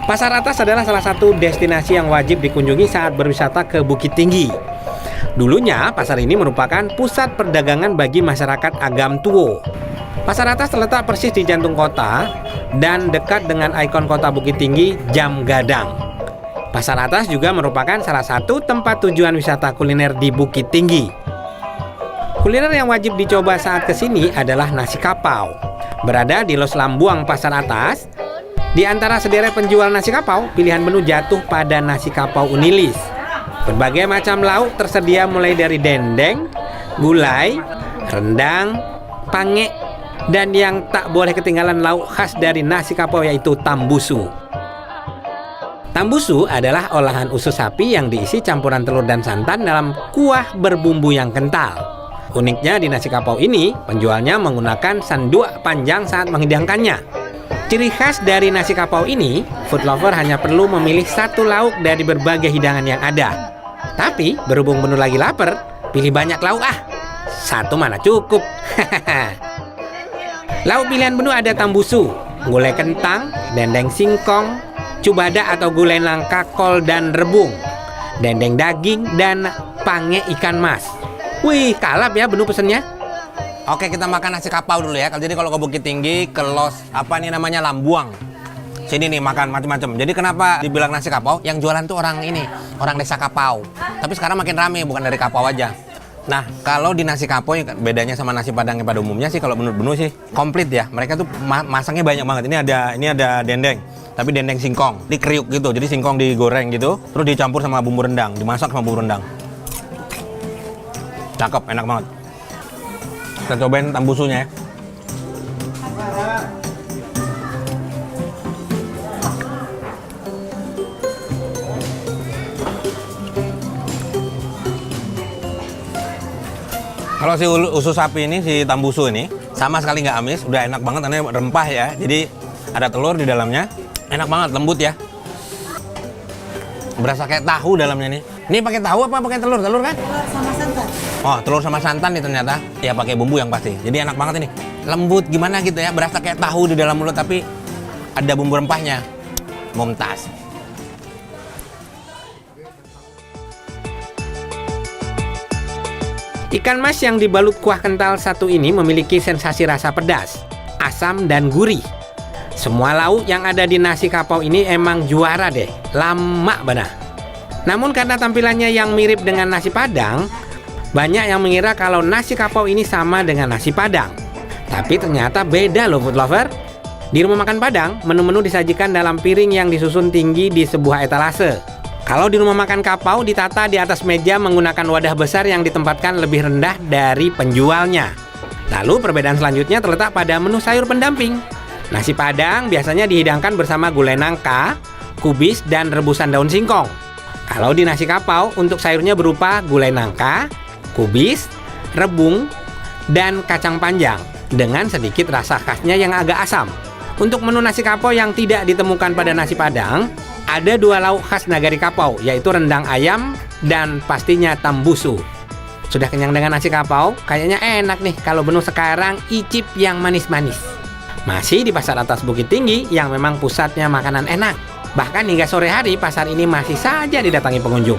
Pasar Atas adalah salah satu destinasi yang wajib dikunjungi saat berwisata ke Bukit Tinggi. Dulunya, pasar ini merupakan pusat perdagangan bagi masyarakat Agam Tuo. Pasar Atas terletak persis di jantung kota dan dekat dengan ikon kota Bukit Tinggi, Jam Gadang. Pasar Atas juga merupakan salah satu tempat tujuan wisata kuliner di Bukit Tinggi. Kuliner yang wajib dicoba saat kesini adalah nasi kapau. Berada di Los Lambuang Pasar Atas, di antara sederet penjual nasi kapau, pilihan menu jatuh pada nasi kapau Unilis. Berbagai macam lauk tersedia mulai dari dendeng, gulai, rendang, pange, dan yang tak boleh ketinggalan lauk khas dari nasi kapau yaitu tambusu. Tambusu adalah olahan usus sapi yang diisi campuran telur dan santan dalam kuah berbumbu yang kental. Uniknya di nasi kapau ini, penjualnya menggunakan sanduk panjang saat menghidangkannya. Ciri khas dari nasi kapau ini, food lover hanya perlu memilih satu lauk dari berbagai hidangan yang ada. Tapi, berhubung menu lagi lapar, pilih banyak lauk satu mana cukup. Lauk pilihan menu ada tambusu, gulai kentang, dendeng singkong, cubada atau gulai nangka, kol dan rebung, dendeng daging, dan pange ikan mas. Wih, kalap ya menu pesennya. Oke, kita makan nasi kapau dulu ya. Jadi kalau ke Bukit Tinggi, ke Los, Lambuang. Sini nih makan macam-macam. Jadi kenapa dibilang nasi kapau? Yang jualan tuh orang ini, orang desa Kapau. Tapi sekarang makin rame, bukan dari Kapau aja. Nah, kalau di nasi kapau, bedanya sama nasi padang pada umumnya sih, kalau menurut menu sih, komplit ya. Mereka tuh masaknya banyak banget. Ini ada dendeng, tapi dendeng singkong. Dikriuk gitu, jadi singkong digoreng gitu, terus dicampur sama bumbu rendang, dimasak sama bumbu rendang. Cakep, enak banget. Kita cobain tambusunya ya. Kalau si usus sapi ini, si tambusu ini, sama sekali nggak amis, udah enak banget, karena rempah ya. Jadi ada telur di dalamnya, enak banget, lembut ya. Berasa kayak tahu dalamnya nih. Ini pakai tahu apa pakai telur? Telur kan? Telur sama santan. Oh, telur sama santan nih ternyata. Ya pakai bumbu yang pasti. Jadi enak banget ini. Lembut gimana gitu ya, berasa kayak tahu di dalam mulut tapi ada bumbu rempahnya. Mumtaz. Ikan mas yang dibalut kuah kental satu ini memiliki sensasi rasa pedas, asam, dan gurih. Semua lauk yang ada di nasi kapau ini emang juara deh, lama banget. Namun karena tampilannya yang mirip dengan nasi padang, banyak yang mengira kalau nasi kapau ini sama dengan nasi padang. Tapi ternyata beda loh food lover. Di rumah makan Padang, menu-menu disajikan dalam piring yang disusun tinggi di sebuah etalase. Kalau di rumah makan kapau ditata di atas meja menggunakan wadah besar yang ditempatkan lebih rendah dari penjualnya. Lalu perbedaan selanjutnya terletak pada menu sayur pendamping. Nasi Padang biasanya dihidangkan bersama gulai nangka, kubis, dan rebusan daun singkong. Kalau di nasi kapau, untuk sayurnya berupa gulai nangka, kubis, rebung, dan kacang panjang dengan sedikit rasa khasnya yang agak asam. Untuk menu nasi kapau yang tidak ditemukan pada nasi Padang, ada dua lauk khas Nagari Kapau, yaitu rendang ayam dan pastinya tambusu. Sudah kenyang dengan nasi kapau? Kayaknya enak nih kalau menu sekarang icip yang manis-manis. Masih di Pasar Atas Bukit Tinggi yang memang pusatnya makanan enak. Bahkan hingga sore hari pasar ini masih saja didatangi pengunjung.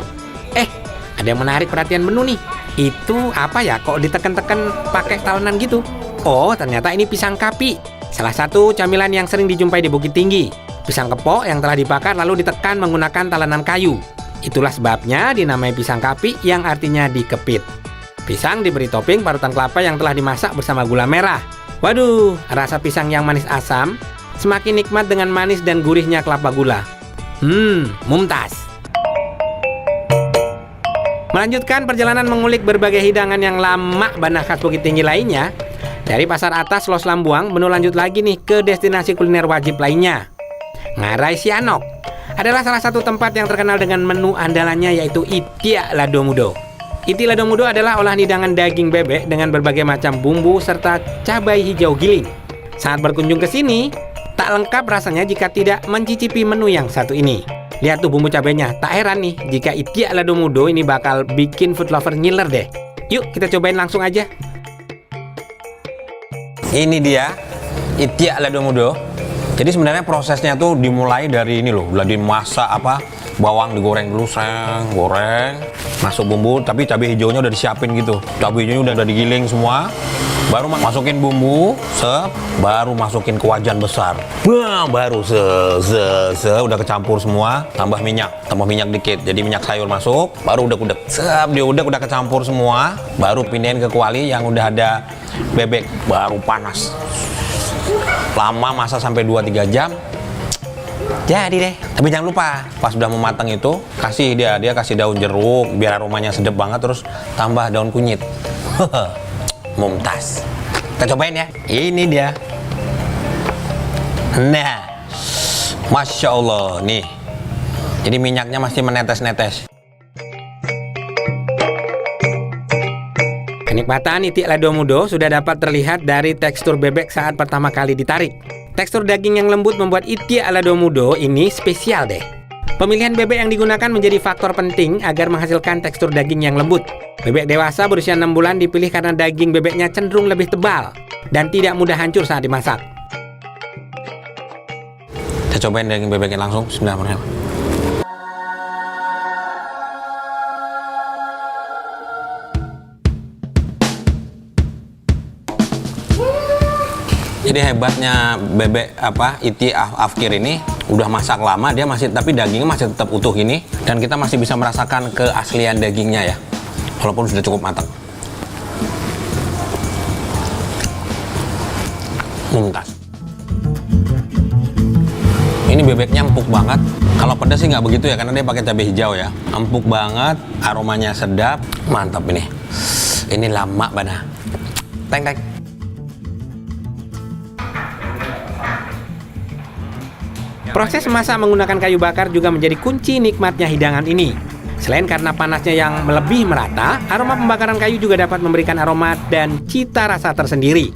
Ada yang menarik perhatian menu nih. Itu apa ya, kok diteken-teken pakai talenan gitu? Oh, ternyata ini pisang kapi, salah satu camilan yang sering dijumpai di Bukit Tinggi. Pisang kepok yang telah dibakar lalu ditekan menggunakan talenan kayu. Itulah sebabnya dinamai pisang kapi yang artinya dikepit. Pisang diberi topping parutan kelapa yang telah dimasak bersama gula merah. Waduh, rasa pisang yang manis asam semakin nikmat dengan manis dan gurihnya kelapa gula. Mumtaz. Melanjutkan perjalanan mengulik berbagai hidangan yang lama banget khas Bukit Tinggi lainnya. Dari Pasar Atas Los Lambuang, menu lanjut lagi nih ke destinasi kuliner wajib lainnya. Ngarai Sianok adalah salah satu tempat yang terkenal dengan menu andalannya, yaitu Itiak Lado Mudo. Itiak Lado Mudo adalah olahan hidangan daging bebek dengan berbagai macam bumbu serta cabai hijau giling. Saat berkunjung ke sini, tak lengkap rasanya jika tidak mencicipi menu yang satu ini. Lihat tuh bumbu cabainya, tak heran nih jika Itiak Lado Mudo ini bakal bikin food lover ngiler deh. Yuk kita cobain langsung aja. Ini dia Itiak Lado Mudo. Jadi sebenarnya prosesnya tuh dimulai dari ini loh, udah dimasak apa, bawang digoreng dulu, goreng, masuk bumbu, tapi cabai hijaunya udah disiapin gitu. Cabai hijaunya udah digiling semua, baru masukin bumbu, baru masukin ke wajan besar. Baru udah kecampur semua, tambah minyak dikit. Jadi minyak sayur masuk, baru udah dia udah kecampur semua, baru pindahin ke kuali yang udah ada bebek, baru panas. Lama, masa sampai 2-3 jam. Jadi deh. Tapi jangan lupa, pas udah mau matang itu, dia kasih daun jeruk biar aromanya sedap banget, terus tambah daun kunyit. Mumtaz. Kita cobain ya. Ini dia. Nah, Masya Allah nih. Jadi minyaknya masih menetes-netes. Kenikmatan itik lado mudo sudah dapat terlihat dari tekstur bebek saat pertama kali ditarik. Tekstur daging yang lembut membuat itik lado mudo ini spesial deh. Pemilihan bebek yang digunakan menjadi faktor penting agar menghasilkan tekstur daging yang lembut. Bebek dewasa berusia 6 bulan dipilih karena daging bebeknya cenderung lebih tebal dan tidak mudah hancur saat dimasak. Kita cobain daging bebeknya langsung. Bismillahirrahmanirrahim. Jadi hebatnya bebek iti afkir ini udah masak lama, dia masih, tapi dagingnya masih tetap utuh ini, dan kita masih bisa merasakan keaslian dagingnya ya, walaupun sudah cukup matang. Mumtaz. Ini bebeknya empuk banget. Kalau pedas sih nggak begitu ya, karena dia pakai cabai hijau ya. Empuk banget, aromanya sedap, mantap ini. Ini lama bana. Teng. Proses memasak menggunakan kayu bakar juga menjadi kunci nikmatnya hidangan ini. Selain karena panasnya yang lebih merata, aroma pembakaran kayu juga dapat memberikan aroma dan cita rasa tersendiri.